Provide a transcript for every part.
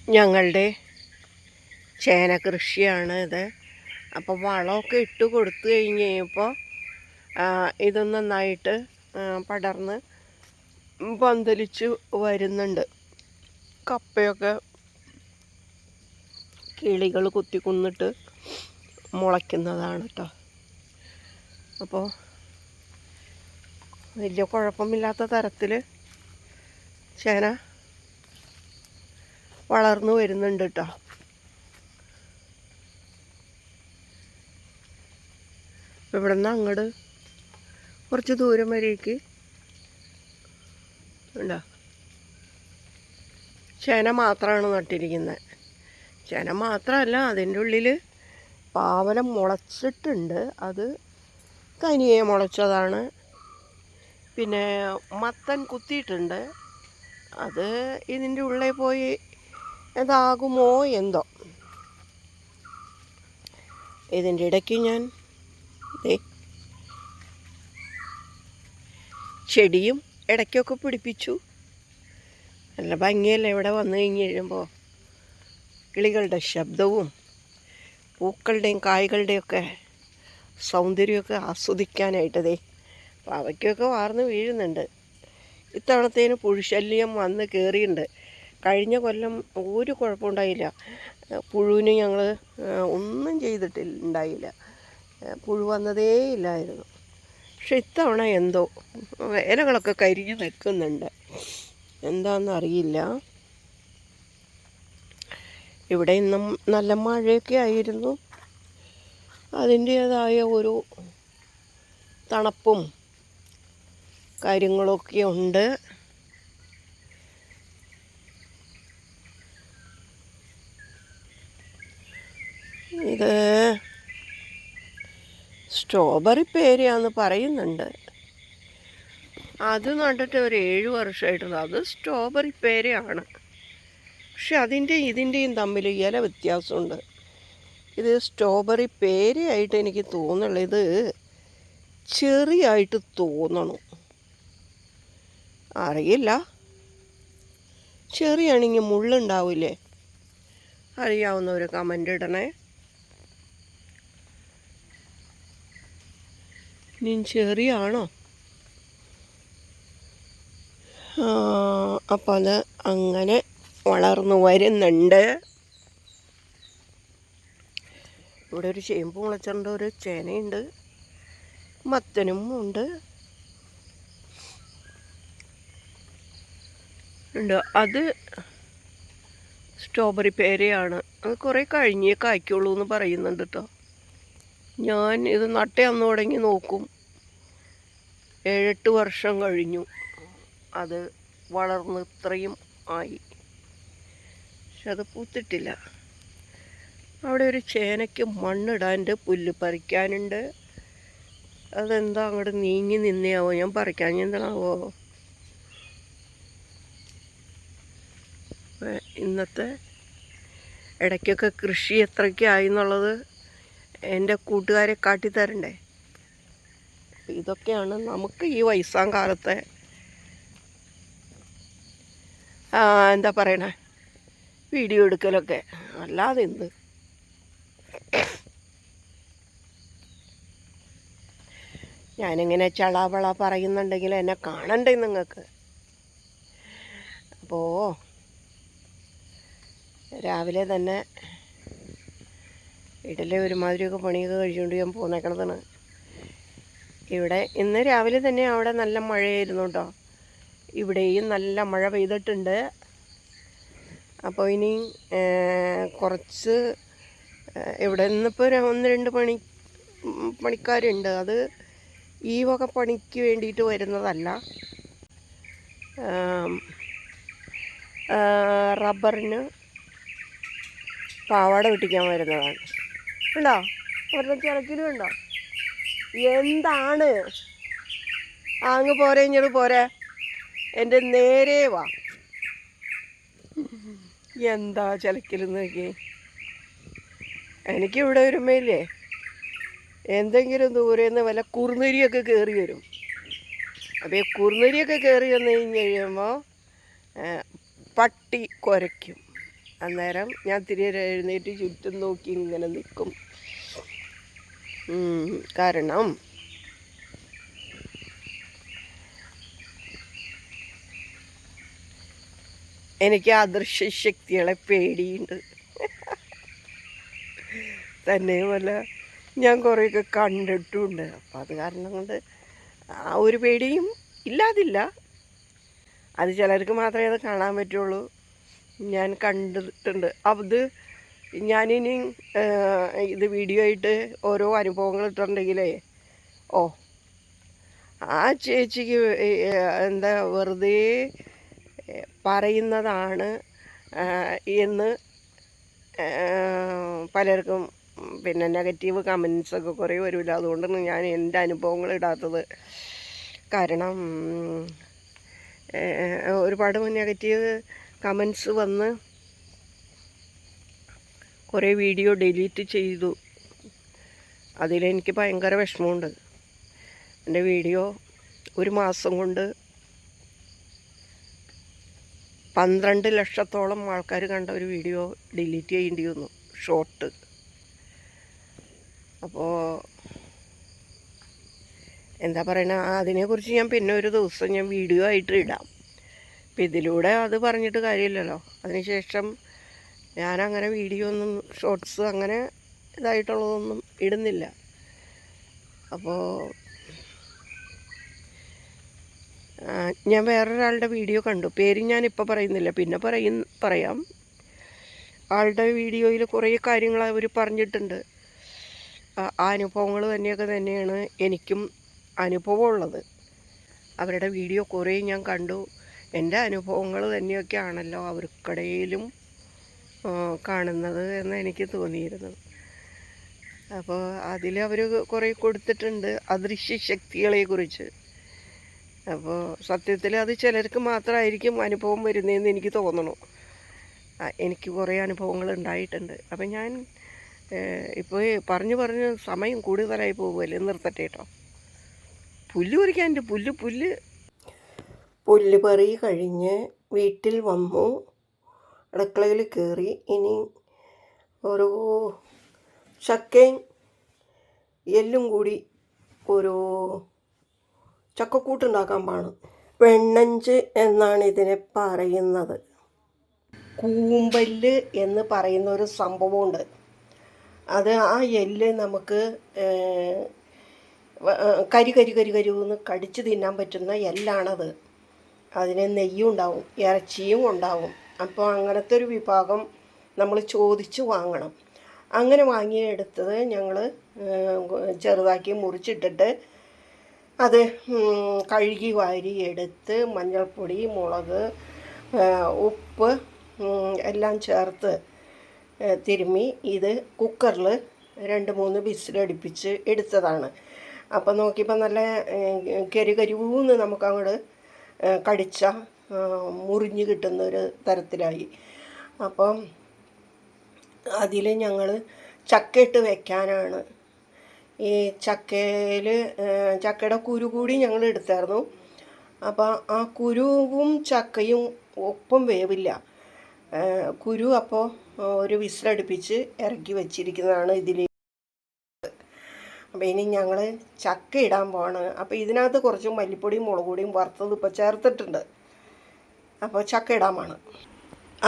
ഞങ്ങളുടെ ചേന കൃഷിയാണ് ഇത്. അപ്പോൾ വളമൊക്കെ ഇട്ട് കൊടുത്തു കഴിഞ്ഞ് കഴിയുമ്പോൾ ഇത് നന്നായിട്ട് പടർന്ന് പന്തലിച്ച് വരുന്നുണ്ട്. കപ്പയൊക്കെ കിളികൾ കുത്തിക്കൊന്നിട്ട് മുളയ്ക്കുന്നതാണ് കേട്ടോ. അപ്പോൾ വലിയ കുഴപ്പമില്ലാത്ത തരത്തിൽ ചേന വളർന്നു വരുന്നുണ്ട് കേട്ടോ. ഇവിടെ നിന്ന് അങ്ങോട്ട് കുറച്ച് ദൂരം വരേക്ക് ഉണ്ടോ ചേന മാത്രമാണ് നട്ടിരിക്കുന്നത്. ചേന മാത്രമല്ല, അതിൻ്റെ ഉള്ളിൽ പാവലം മുളച്ചിട്ടുണ്ട്. അത് തനിയെ മുളച്ചതാണ്. പിന്നെ മത്തൻ കുത്തിയിട്ടുണ്ട്. അത് ഇതിൻ്റെ ഉള്ളിൽ പോയി എന്താകുമോ എന്തോ. ഇതിൻ്റെ ഇടയ്ക്ക് ഞാൻ ചെടിയും ഇടയ്ക്കൊക്കെ പിടിപ്പിച്ചു. നല്ല ഭംഗിയല്ലേ ഇവിടെ വന്നു കഴിഞ്ഞ് കഴിയുമ്പോൾ കിളികളുടെ ശബ്ദവും പൂക്കളുടെയും കായ്കളുടെയൊക്കെ സൗന്ദര്യമൊക്കെ ആസ്വദിക്കാനായിട്ട് പാവയ്ക്കൊക്കെ വാർന്ന് വീഴുന്നുണ്ട്. ഇത്തവണത്തേന് പുഴുശല്യം വന്ന് കയറിയിട്ടുണ്ട്. കഴിഞ്ഞ കൊല്ലം ഒരു കുഴപ്പമുണ്ടായില്ല. പുഴുവിന് ഞങ്ങൾ ഒന്നും ചെയ്തിട്ടുണ്ടായില്ല. പുഴു വന്നതേ ഇല്ലായിരുന്നു. പക്ഷെ ഇത്തവണ എന്തോ ഇലകളൊക്കെ കരിഞ്ഞു നിൽക്കുന്നുണ്ട്. എന്താണെന്നറിയില്ല. ഇവിടെ ഇന്നും നല്ല മഴയൊക്കെ ആയിരുന്നു. അതിൻ്റേതായ ഒരു തണുപ്പും കാര്യങ്ങളൊക്കെ ഉണ്ട്. ഇത് സ്ട്രോബെറി പേരയാന്ന് പറയുന്നുണ്ട്. അത് നട്ടിട്ട് ഒരു 7 വർഷമായിട്ടുള്ളൂ. അത് സ്ട്രോബെറി പേരയാണ്. പക്ഷെ ഇതിൻ്റെയും തമ്മിൽ ഇല വ്യത്യാസമുണ്ട്. ഇത് സ്ട്രോബെറി പേരയായിട്ട് എനിക്ക് തോന്നുന്നുള്ളൂ. ഇത് ചെറിയായിട്ട് തോന്നണം, അറിയില്ല. ചെറിയാണെങ്കിൽ മുള്ളുണ്ടാവില്ലേ? അറിയാവുന്നവർ കമൻ്റ് ഇടണേ. ഇനി ചെറിയാണോ? അപ്പം അത് അങ്ങനെ വളർന്നു വരുന്നുണ്ട്. ഇവിടെ ഒരു ചേമ്പ് മുളച്ചിട്ടുണ്ട്, ഒരു ചേനയുണ്ട്, മത്തനും ഉണ്ട്. അത് സ്ട്രോബെറി പേരയാണ്. അത് കുറേ കഴിഞ്ഞേ കായ്ക്കുള്ളൂ എന്ന് പറയുന്നുണ്ട് കേട്ടോ. ഞാൻ ഇത് നട്ടേ അന്ന് തുടങ്ങി നോക്കും, 7-8 വർഷം കഴിഞ്ഞു അത് വളർന്ന് ഇത്രയും ആയി. പക്ഷെ അത് പൂത്തിട്ടില്ല. അവിടെ ഒരു ചേനയ്ക്ക് മണ്ണിടാണ്ട് പുല്ല് പറിക്കാനുണ്ട്. അതെന്താ അങ്ങോട്ട് നീങ്ങി നിന്നെയാവോ? ഞാൻ പറിക്കാൻ എന്താണാവോ? ഇന്നത്തെ ഇടയ്ക്കൊക്കെ കൃഷി എത്രയ്ക്കായി എന്നുള്ളത് എൻ്റെ കൂട്ടുകാരെ കാട്ടിത്തരണ്ടേ. ഇതൊക്കെയാണ് നമുക്ക് ഈ വയസ്സാം കാലത്തെ എന്താ പറയണേ, വീഡിയോ എടുക്കലൊക്കെ. അല്ലാതെ എന്ത്. ഞാനിങ്ങനെ ചളാവള പറയുന്നുണ്ടെങ്കിൽ എന്നെ കാണണ്ടേ നിങ്ങൾക്ക്. അപ്പോൾ രാവിലെ തന്നെ വീട്ടിലെ ഒരുമാതിരിയൊക്കെ പണിയൊക്കെ കഴിച്ചുകൊണ്ട് ഞാൻ പോന്നേക്കണതാണ്. ഇവിടെ ഇന്ന് രാവിലെ തന്നെ അവിടെ നല്ല മഴയായിരുന്നു കേട്ടോ. ഇവിടെയും നല്ല മഴ പെയ്തിട്ടുണ്ട്. അപ്പോൾ ഇനി കുറച്ച് ഇവിടെ നിന്നിപ്പോൾ 1-2 പണിക്കാരുണ്ട്. അത് ഈ വക പണിക്ക് വേണ്ടിയിട്ട് വരുന്നതല്ല, റബ്ബറിന് പാവാട വെട്ടിക്കാൻ വരുന്നതാണ്. ഉണ്ടോ? അവരുടെ ചിലക്കിലും ഉണ്ടോ? എന്താണ് അങ്ങ് പോരെ, ഇങ്ങോട്ട് പോരെ, എൻ്റെ നേരെ വാ. എന്താ ചിലക്കലെന്ന് നോക്കി. എനിക്കിവിടെ വരുമ്പോഴേ എന്തെങ്കിലും ദൂരേന്ന് വല്ല കുറുനരിയൊക്കെ കയറി വരും. അപ്പോൾ ഈ കുറുനരിയൊക്കെ കയറി വന്നു കഴിഞ്ഞ് കഴിയുമ്പോൾ പട്ടി കുരയ്ക്കും. അന്നേരം ഞാൻ തിരികെ എഴുന്നേറ്റ് ചുറ്റും നോക്കി ഇങ്ങനെ നിൽക്കും. കാരണം എനിക്ക് അദൃശ്യ ശക്തികളെ പേടിയുണ്ട്. തന്നെയുമല്ല ഞാൻ കുറേയൊക്കെ കണ്ടിട്ടുമുണ്ട്. അപ്പം അത് കാരണം കൊണ്ട് ആ ഒരു പേടിയും ഇല്ലാതില്ല. അത് ചിലർക്ക് മാത്രമേ അത് കാണാൻ പറ്റുള്ളൂ. ഞാൻ കണ്ടിട്ടുണ്ട്. അത് ഞാനിനി ഇത് വീഡിയോ ആയിട്ട് ഓരോ അനുഭവങ്ങൾ ഇട്ടിട്ടുണ്ടെങ്കിലേ ആ ചേച്ചിക്ക് എന്താ വെറുതെ പറയുന്നതാണ് എന്ന് പലർക്കും പിന്നെ നെഗറ്റീവ് കമൻസൊക്കെ കുറേ വരില്ല. അതുകൊണ്ടാണ് ഞാൻ എൻ്റെ അനുഭവങ്ങൾ ഇടാത്തത്. കാരണം ഒരുപാട് നെഗറ്റീവ് കമൻസ് വന്ന് കുറേ വീഡിയോ ഡിലീറ്റ് ചെയ്തു. അതിലെനിക്ക് ഭയങ്കര വിഷമമുണ്ട്. എൻ്റെ വീഡിയോ ഒരു മാസം കൊണ്ട് 12 ലക്ഷത്തോളം ആൾക്കാർ കണ്ട ഒരു വീഡിയോ ഡിലീറ്റ് ചെയ്യേണ്ടി വന്നു, ഷോർട്ട്. അപ്പോൾ എന്താ പറയണ, അതിനെക്കുറിച്ച് ഞാൻ പിന്നെ ഒരു ദിവസം ഞാൻ വീഡിയോ ആയിട്ട് ഇടാം. അപ്പം ഇതിലൂടെ അത് പറഞ്ഞിട്ട് കാര്യമില്ലല്ലോ. അതിനുശേഷം ഞാനങ്ങനെ വീഡിയോ ഒന്നും ഷോർട്സ് അങ്ങനെ ഇതായിട്ടുള്ളതൊന്നും ഇടുന്നില്ല. അപ്പോൾ ഞാൻ വേറൊരാളുടെ വീഡിയോ കണ്ടു. പേര് ഞാനിപ്പോൾ പറയുന്നില്ല, പിന്നെ പറയാം. ആളുടെ വീഡിയോയിൽ കുറേ കാര്യങ്ങൾ അവർ പറഞ്ഞിട്ടുണ്ട്. ആ അനുഭവങ്ങൾ തന്നെയാണ് എനിക്കും അനുഭവമുള്ളത്. അവരുടെ വീഡിയോ കുറേ ഞാൻ കണ്ടു. എൻ്റെ അനുഭവങ്ങൾ തന്നെയൊക്കെയാണല്ലോ അവർക്കിടയിലും കാണുന്നത് എന്ന് എനിക്ക് തോന്നിയിരുന്നു. അപ്പോൾ അതിൽ അവർ കുറേ കൊടുത്തിട്ടുണ്ട് അദൃശ്യ ശക്തികളെക്കുറിച്ച്. അപ്പോൾ സത്യത്തിൽ അത് ചിലർക്ക് മാത്രമായിരിക്കും അനുഭവം വരുന്നതെന്ന് എനിക്ക് തോന്നണു. എനിക്ക് കുറേ അനുഭവങ്ങൾ ഉണ്ടായിട്ടുണ്ട്. അപ്പം ഞാൻ ഇപ്പോൾ പറഞ്ഞ് സമയം കൂടുതലായി പോകുമല്ലേ, നിർത്തട്ടെ കേട്ടോ. പുല്ല് പറിക്കാനുണ്ട്. പുല്ല് പറി കഴിഞ്ഞ് വീട്ടിൽ വന്നു, അടുക്കളയിൽ കയറി. ഇനി ഒരു ചക്കയും എല്ലും കൂടി ഒരു ചക്കക്കൂട്ടുണ്ടാക്കാൻ പാണ്. വെണ്ണഞ്ച് എന്നാണ് ഇതിനെ പറയുന്നത്. കൂമ്പല്ല് എന്ന് പറയുന്ന ഒരു സംഭവമുണ്ട്. അത് ആ എല്ല് നമുക്ക് കരുന്ന് കടിച്ച് തിന്നാൻ പറ്റുന്ന എല്ലാണത്. അതിന് നെയ്യും ഉണ്ടാവും, ഇറച്ചിയും ഉണ്ടാവും. അപ്പോൾ അങ്ങനത്തെ ഒരു വിഭാഗം നമ്മൾ ചോദിച്ച് വാങ്ങണം. അങ്ങനെ വാങ്ങിയെടുത്തത് ഞങ്ങൾ ചെറുതാക്കി മുറിച്ചിട്ടിട്ട് അത് കഴുകി വാരി എടുത്ത് മഞ്ഞൾപ്പൊടി, മുളക്, ഉപ്പ് എല്ലാം ചേർത്ത് തിരുമ്മി ഇത് കുക്കറിൽ 2-3 വിസിലടുപ്പിച്ച് എടുത്തതാണ്. അപ്പം നോക്കിയപ്പോൾ നല്ല കരുന്ന് നമുക്കങ്ങോട്ട് കടിച്ച മുറിഞ്ഞ് കിട്ടുന്ന ഒരു തരത്തിലായി. അപ്പം അതിൽ ഞങ്ങൾ ചക്കയിട്ട് വെക്കാനാണ്. ഈ ചക്കയുടെ കുരു കൂടി ഞങ്ങൾ എടുത്തായിരുന്നു. അപ്പോൾ ആ കുരുവും ചക്കയും ഒപ്പം വേവില്ല. കുരു അപ്പോൾ ഒരു വിസിലടുപ്പിച്ച് ഇറക്കി വെച്ചിരിക്കുന്നതാണ് ഇതിൽ. അപ്പോൾ ഇനി ഞങ്ങൾ ചക്ക ഇടാൻ പോവാണ്. അപ്പോൾ ഇതിനകത്ത് കുറച്ച് മല്ലിപ്പൊടിയും മുളക് പൊടിയും വറുത്തത് ഇപ്പോൾ ചേർത്തിട്ടുണ്ട്. അപ്പോൾ ചക്ക ഇടാൻ പോവാണ്.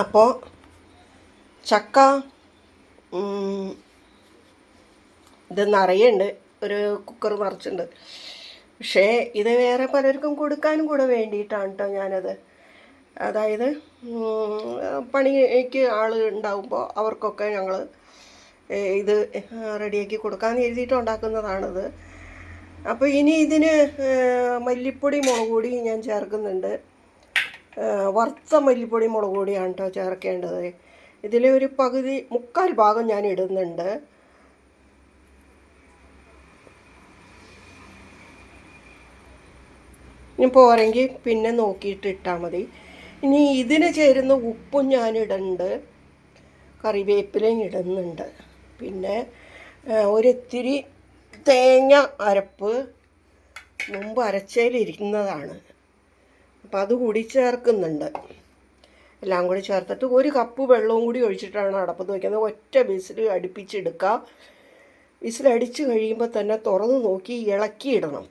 അപ്പോൾ ചക്ക ഇത് നിറയുണ്ട്, ഒരു കുക്കർ നിറച്ചുണ്ട്. പക്ഷേ ഇത് വേറെ പലർക്കും കൊടുക്കാനും കൂടെ വേണ്ടിയിട്ടാണ് കേട്ടോ ഞാനത്. അതായത് പണിക്ക് ആൾ ഉണ്ടാകുമ്പോൾ അവർക്കൊക്കെ ഞങ്ങൾ ഇത് റെഡിയാക്കി കൊടുക്കാമെന്ന് എഴുതിയിട്ട് ഉണ്ടാക്കുന്നതാണിത്. അപ്പോൾ ഇനി ഇതിന് മല്ലിപ്പൊടി മുളക് പൊടി ഞാൻ ചേർക്കുന്നുണ്ട്. വറുത്ത മല്ലിപ്പൊടി മുളക് പൊടിയാണ് കേട്ടോ ചേർക്കേണ്ടത്. ഇതിൽ ഒരു പകുതി 3/4 ഭാഗം ഞാൻ ഇടുന്നുണ്ട്. ഇനി പോരെങ്കിൽ പിന്നെ നോക്കിയിട്ട് ഇട്ടാൽ മതി. ഇനി ഇതിന് ചേരുന്ന ഉപ്പും ഞാൻ ഇടുന്നുണ്ട്, കറിവേപ്പിലയും ഇടുന്നുണ്ട്. പിന്നെ ഒരിത്തിരി തേങ്ങ അരപ്പ് മുമ്പ് അരച്ചതിലിരിക്കുന്നതാണ്, അപ്പം അതുകൂടി ചേർക്കുന്നുണ്ട്. എല്ലാം കൂടി ചേർത്തിട്ട് 1 കപ്പ് വെള്ളവും കൂടി ഒഴിച്ചിട്ടാണ് അടപ്പത്ത് വയ്ക്കുന്നത്. ഒറ്റ വിസിൽ അടുപ്പിച്ചെടുക്കുക. വിസിലടിച്ച് കഴിയുമ്പോൾ തന്നെ തുറന്ന് നോക്കി ഇളക്കിയിടണം.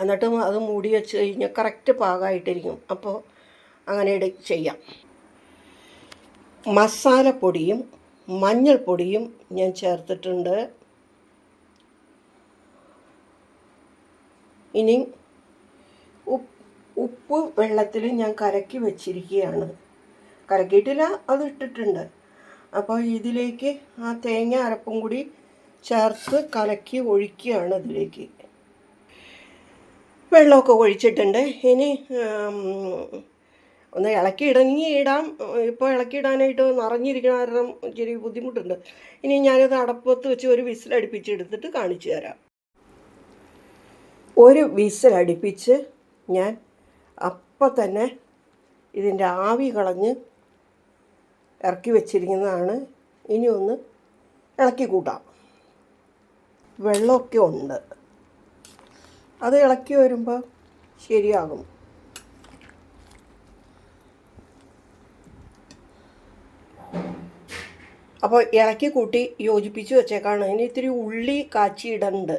എന്നിട്ടും അത് മൂടി വെച്ച് കഴിഞ്ഞാൽ കറക്റ്റ് പാകമായിട്ടിരിക്കും. അപ്പോൾ അങ്ങനെ ചെയ്യാം. മസാലപ്പൊടിയും മഞ്ഞൾപ്പൊടിയും ഞാൻ ചേർത്തിട്ടുണ്ട്. ഇനി ഉപ്പ് വെള്ളത്തിൽ ഞാൻ കലക്കി വെച്ചിരിക്കുകയാണ്. കലക്കിയിട്ടില്ല, അത് ഇട്ടിട്ടുണ്ട്. അപ്പോൾ ഇതിലേക്ക് ആ തേങ്ങ അരപ്പും കൂടി ചേർത്ത് കലക്കി ഒഴിക്കുകയാണ് ഇതിലേക്ക്. വെള്ളമൊക്കെ ഒഴിച്ചിട്ടുണ്ട്. ഇനി ഒന്ന് ഇടാം. ഇപ്പോൾ ഇളക്കിയിടാനായിട്ട് നിറഞ്ഞിരിക്കണ കാരണം ഇച്ചിരി ബുദ്ധിമുട്ടുണ്ട്. ഇനി ഞാനത് അടപ്പത്ത് വെച്ച് ഒരു വിസിലടുപ്പിച്ചെടുത്തിട്ട് കാണിച്ചു തരാം. ഒരു വിസിലടുപ്പിച്ച് ഞാൻ അപ്പം തന്നെ ഇതിൻ്റെ ആവി കളഞ്ഞ് ഇറക്കി വെച്ചിരിക്കുന്നതാണ്. ഇനി ഒന്ന് ഇളക്കി കൂട്ടാം. വെള്ളമൊക്കെ ഉണ്ട്, അത് ഇളക്കി വരുമ്പോൾ ശരിയാകും. അപ്പോൾ ഇളക്കി കൂട്ടി യോജിപ്പിച്ച് വെച്ചേക്കാണ്. ഇനി ഇത്തിരി ഉള്ളി കാച്ചിയിടുന്നുണ്ട്.